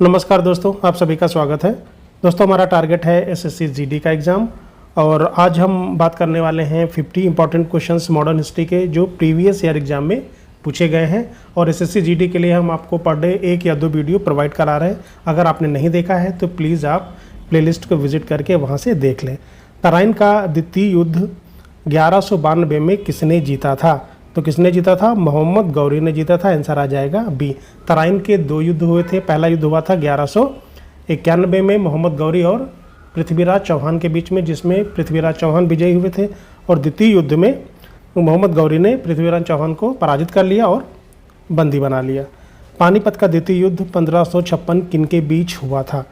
नमस्कार दोस्तों, आप सभी का स्वागत है। दोस्तों, हमारा टारगेट है एसएससी जीडी का एग्ज़ाम और आज हम बात करने वाले हैं 50 इंपॉर्टेंट क्वेश्चंस मॉडर्न हिस्ट्री के जो प्रीवियस ईयर एग्जाम में पूछे गए हैं। और एसएससी जीडी के लिए हम आपको पर डे 1 या 2 वीडियो प्रोवाइड करा रहे हैं। अगर आपने नहीं देखा है तो प्लीज़ आप प्लेलिस्ट को विजिट करके वहाँ से देख लें। तराइन का द्वितीय युद्ध 1192 में किसने जीता था? तो किसने जीता था? मोहम्मद गौरी ने जीता था। आंसर आ जाएगा बी। तराइन के 2 युद्ध हुए थे। पहला युद्ध हुआ था 1191 में मोहम्मद गौरी और पृथ्वीराज चौहान के बीच में, जिसमें पृथ्वीराज चौहान विजयी हुए थे। और द्वितीय युद्ध में मोहम्मद गौरी ने पृथ्वीराज चौहान को पराजित कर लिया और बंदी बना लिया। पानीपत का द्वितीय युद्ध 1556 किन के बीच हुआ था?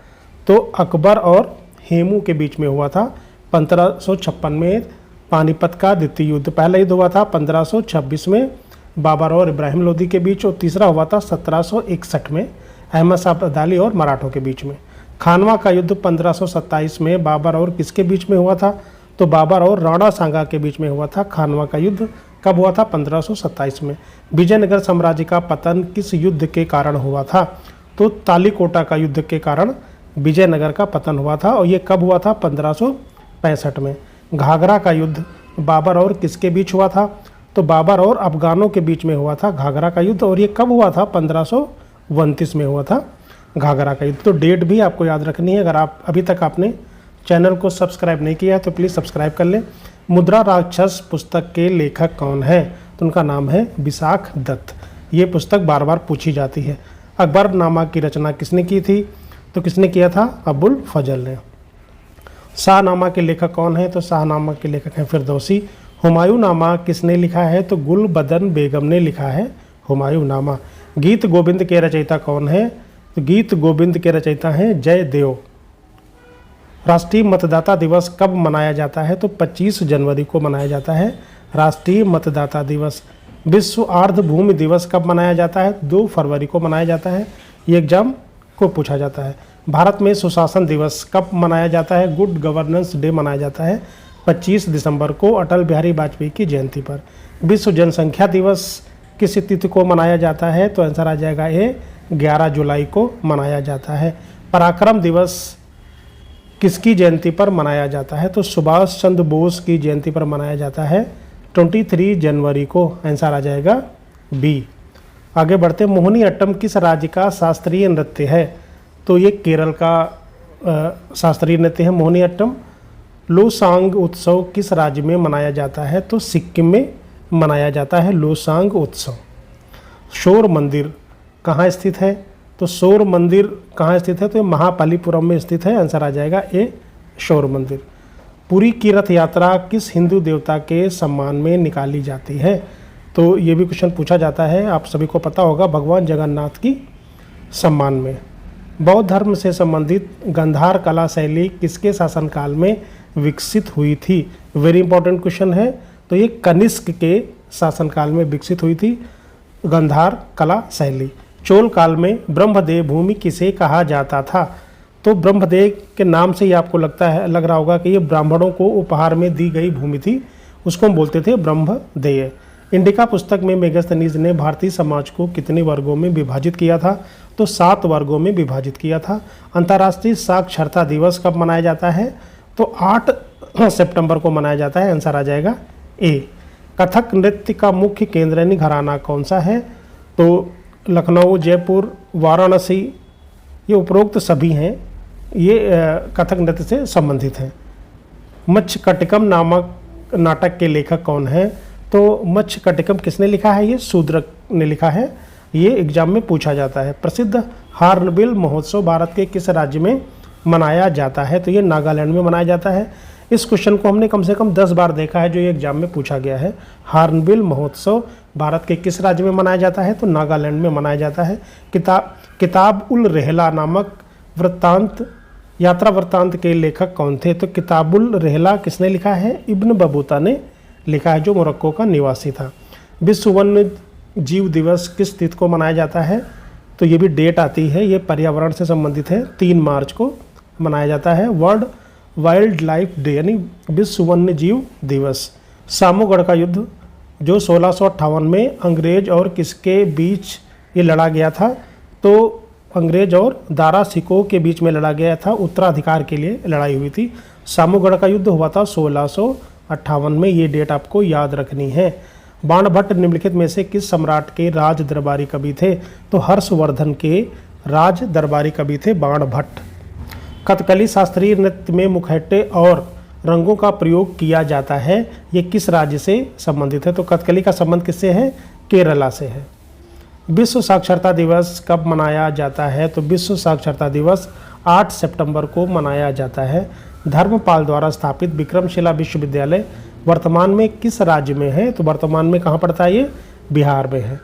तो अकबर और हेमू के बीच में हुआ था। 1556 में पानीपत का द्वितीय युद्ध। पहला युद्ध हुआ था 1526 में बाबर और इब्राहिम लोदी के बीच, और तीसरा हुआ था 1761 में अहमद शाह अब्दाली और मराठों के बीच में। खानवा का युद्ध 1527 में बाबर और किसके बीच में हुआ था? तो बाबर और राणा सांगा के बीच में हुआ था। खानवा का युद्ध कब हुआ था? 1527 में। विजयनगर साम्राज्य का पतन किस युद्ध के कारण हुआ था? तो तालीकोटा का युद्ध के कारण विजयनगर का पतन हुआ था, और ये कब हुआ था? 1565 में। घाघरा का युद्ध बाबर और किसके बीच हुआ था? तो बाबर और अफगानों के बीच में हुआ था घाघरा का युद्ध, और ये कब हुआ था? 1529 में हुआ था घाघरा का युद्ध। तो डेट भी आपको याद रखनी है। अगर आप अभी तक आपने चैनल को सब्सक्राइब नहीं किया है तो प्लीज़ सब्सक्राइब कर लें। मुद्रा राक्षस पुस्तक के लेखक कौन है? तो उनका नाम है विशाख दत्त। ये पुस्तक बार बार पूछी जाती है। अकबरनामा की रचना किसने की थी? तो किसने किया था? अबुल फजल ने। शाहनामा के लेखक कौन है? तो शाहनामा के लेखक हैं फिरदौसी। हुमायूं नामा किसने लिखा है? तो गुलबदन बेगम ने लिखा है हुमायूं नामा। गीत गोविंद के रचयिता कौन है? तो गीत गोविंद के रचयिता हैं जयदेव। राष्ट्रीय मतदाता दिवस कब मनाया जाता है? तो 25 जनवरी को मनाया जाता है राष्ट्रीय मतदाता दिवस। विश्व आर्द्र भूमि दिवस कब मनाया जाता है? 2 फरवरी को मनाया जाता है। ये एग्जाम को पूछा जाता है। भारत में सुशासन दिवस कब मनाया जाता है? गुड गवर्नेंस डे मनाया जाता है 25 दिसंबर को अटल बिहारी वाजपेयी की जयंती पर। विश्व जनसंख्या दिवस किस तिथि को मनाया जाता है? तो आंसर आ जाएगा ए, 11 जुलाई को मनाया जाता है। पराक्रम दिवस किसकी जयंती पर मनाया जाता है? तो सुभाष चंद्र बोस की जयंती पर मनाया जाता है 23 जनवरी को। आंसर आ जाएगा बी। आगे बढ़ते। मोहिनी अट्टम किस राज्य का शास्त्रीय नृत्य है? तो ये केरल का शास्त्रीय नृत्य है मोहिनी अट्टम। लोसांग उत्सव किस राज्य में मनाया जाता है? तो सिक्किम में मनाया जाता है लोसांग उत्सव। शोर मंदिर कहाँ स्थित है? तो शोर मंदिर कहाँ स्थित है? तो ये महाबलीपुरम में स्थित है। आंसर आ जाएगा ए, शोर मंदिर। पुरी की रथ यात्रा किस हिंदू देवता के सम्मान में निकाली जाती है? तो ये भी क्वेश्चन पूछा जाता है, आप सभी को पता होगा, भगवान जगन्नाथ की सम्मान में। बौद्ध धर्म से संबंधित गांधार कला शैली किसके शासनकाल में विकसित हुई थी? वेरी इंपॉर्टेंट क्वेश्चन है। तो ये कनिष्क के शासनकाल में विकसित हुई थी गांधार कला शैली। चोल काल में ब्रह्मदेव भूमि किसे कहा जाता था? तो ब्रह्मदेव के नाम से ही आपको लग रहा होगा कि ये ब्राह्मणों को उपहार में दी गई भूमि थी, उसको हम बोलते थे ब्रह्मदेव। इंडिका पुस्तक में मेगास्थनीज ने भारतीय समाज को कितने वर्गों में विभाजित किया था? तो 7 वर्गों में विभाजित किया था। अंतर्राष्ट्रीय साक्षरता दिवस कब मनाया जाता है? तो 8 सितंबर को मनाया जाता है। आंसर आ जाएगा ए। कथक नृत्य का मुख्य केंद्र यानी घराना कौन सा है? तो लखनऊ, जयपुर, वाराणसी, ये उपरोक्त सभी हैं, ये कथक नृत्य से संबंधित हैं। मच्छकटिकम नामक नाटक के लेखक कौन है? तो मच्छकटिकम किसने लिखा है? ये शूद्रक ने लिखा है। ये एग्जाम में पूछा जाता है। प्रसिद्ध हार्नबिल महोत्सव भारत के किस राज्य में मनाया जाता है? तो ये नागालैंड में मनाया जाता है। इस क्वेश्चन को हमने कम से कम 10 बार देखा है, जो ये एग्जाम में पूछा गया है। हार्नबिल महोत्सव भारत के किस राज्य में मनाया जाता है? तो नागालैंड में मनाया जाता है। किताब उल रहला नामक यात्रा वृत्तांत के लेखक कौन थे? तो किताबुल रहला किसने लिखा है? इब्न बतूता ने लिखा है, जो मोरक्को का निवासी था। विश्व वन्य जीव दिवस किस तिथि को मनाया जाता है? तो ये भी डेट आती है, ये पर्यावरण से संबंधित है। 3 मार्च को मनाया जाता है वर्ल्ड वाइल्ड लाइफ डे यानी विश्व वन्य जीव दिवस। सामूगढ़ का युद्ध जो 1658 में अंग्रेज और किसके बीच ये लड़ा गया था? तो अंग्रेज और दारा सिकोह के बीच में लड़ा गया था, उत्तराधिकार के लिए लड़ाई हुई थी। सामूगढ़ का युद्ध हुआ था 1658 में, ये डेट आपको याद रखनी है। बाणभट्ट निम्नलिखित में से किस सम्राट के राज दरबारी कवि थे? तो हर्षवर्धन के राज दरबारी कवि थे बाणभट्ट। कथकली शास्त्रीय नृत्य में मुखौटे और रंगों का प्रयोग किया जाता है, ये किस राज्य से संबंधित है? तो कथकली का संबंध किससे है? केरला से है। विश्व साक्षरता दिवस कब मनाया जाता है? तो विश्व साक्षरता दिवस 8 सितंबर को मनाया जाता है। धर्मपाल द्वारा स्थापित विक्रमशिला विश्वविद्यालय वर्तमान में किस राज्य में है? तो वर्तमान में कहाँ पड़ता है? ये बिहार में है।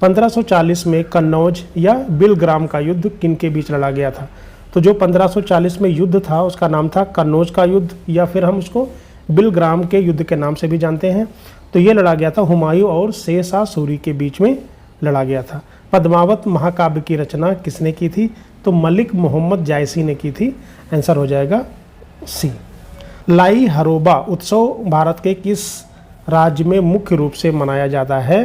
1540 में कन्नौज या बिलग्राम का युद्ध किन के बीच लड़ा गया था? तो जो 1540 में युद्ध था उसका नाम था कन्नौज का युद्ध, या फिर हम उसको बिलग्राम के युद्ध के नाम से भी जानते हैं। तो ये लड़ा गया था हुमायूं और शेरशाह सूरी के बीच में लड़ा गया था। पद्मावत महाकाव्य की रचना किसने की थी? तो मलिक मोहम्मद जायसी ने की थी। आंसर हो जाएगा सी। लाई हरोबा उत्सव भारत के किस राज्य में मुख्य रूप से मनाया जाता है?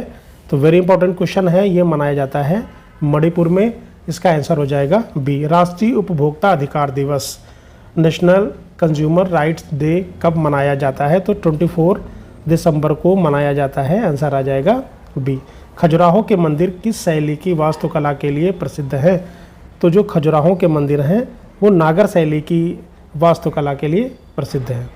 तो वेरी इंपॉर्टेंट क्वेश्चन है, ये मनाया जाता है मणिपुर में। इसका आंसर हो जाएगा बी। राष्ट्रीय उपभोक्ता अधिकार दिवस नेशनल कंज्यूमर राइट्स डे कब मनाया जाता है? तो 24 दिसंबर को मनाया जाता है। आंसर आ जाएगा बी। खजुराहो के मंदिर किस शैली की वास्तुकला के लिए प्रसिद्ध है? तो जो खजुराहो के मंदिर हैं वो नागर शैली की वास्तुकला के लिए प्रसिद्ध है।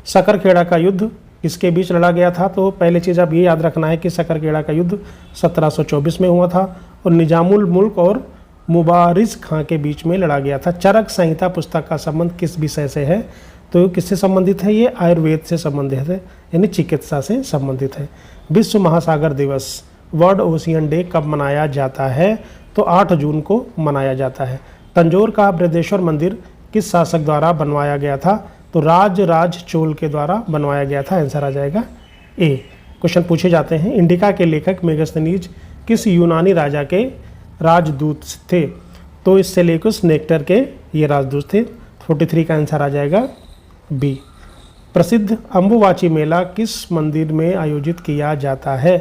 सकरखेड़ा का युद्ध किसके बीच लड़ा गया था? तो पहले चीज़ आप ये याद रखना है कि सकरखेड़ा का युद्ध 1724 में हुआ था और निजामुल मुल्क और मुबारिज खां के बीच में लड़ा गया था। चरक संहिता पुस्तक का संबंध किस विषय से है? तो किससे संबंधित है? ये आयुर्वेद से संबंधित है, यानी चिकित्सा से संबंधित है। विश्व महासागर दिवस वर्ल्ड ओशियन डे कब मनाया जाता है? तो 8 जून को मनाया जाता है। तंजौर का बृहदेश्वर मंदिर किस शासक द्वारा बनवाया गया था? तो राज चोल के द्वारा बनवाया गया था। आंसर आ जाएगा ए। क्वेश्चन पूछे जाते हैं, इंडिका के लेखक मेगास्थनीज किस यूनानी राजा के राजदूत थे? तो इस सेलेकुस नेक्टर के ये राजदूत थे। 43 का आंसर आ जाएगा बी। प्रसिद्ध अंबुवाची मेला किस मंदिर में आयोजित किया जाता है?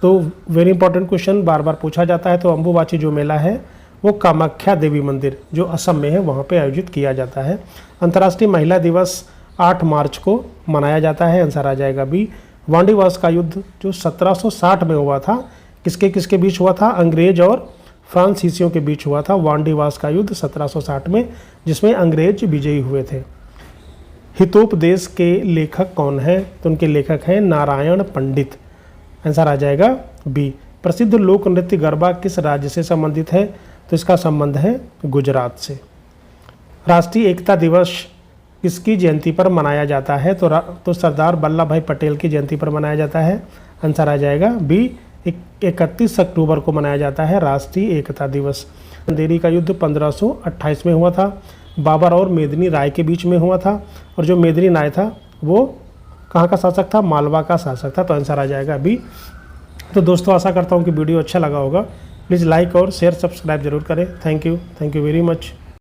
तो वेरी इंपॉर्टेंट क्वेश्चन बार बार पूछा जाता है। तो अंबुवाची जो मेला है वो कामाख्या देवी मंदिर जो असम में है वहाँ पे आयोजित किया जाता है। अंतर्राष्ट्रीय महिला दिवस 8 मार्च को मनाया जाता है। आंसर आ जाएगा बी। वांडीवास का युद्ध जो 1760 में हुआ था किसके किसके बीच हुआ था? अंग्रेज और फ्रांसीसियों के बीच हुआ था वांडीवास का युद्ध 1760 में, जिसमें अंग्रेज विजयी हुए थे। हितोपदेश के लेखक कौन है? तो उनके लेखक हैं नारायण पंडित। आंसर आ जाएगा बी। प्रसिद्ध लोक नृत्य गरबा किस राज्य से संबंधित है? तो इसका संबंध है गुजरात से। राष्ट्रीय एकता दिवस किसकी जयंती पर मनाया जाता है? तो सरदार वल्लभ भाई पटेल की जयंती पर मनाया जाता है। आंसर आ जाएगा बी। 31 अक्टूबर को मनाया जाता है राष्ट्रीय एकता दिवस। अंधेरी का युद्ध 1528 में हुआ था। बाबर और मेदिनी राय के बीच में हुआ था, और जो मेदिनी राय था वो कहाँ का शासक था? मालवा का शासक था। तो आंसर आ जाएगा बी। तो दोस्तों आशा करता हूँ कि वीडियो अच्छा लगा होगा। प्लीज़ लाइक और शेयर सब्सक्राइब जरूर करें। Thank you very much.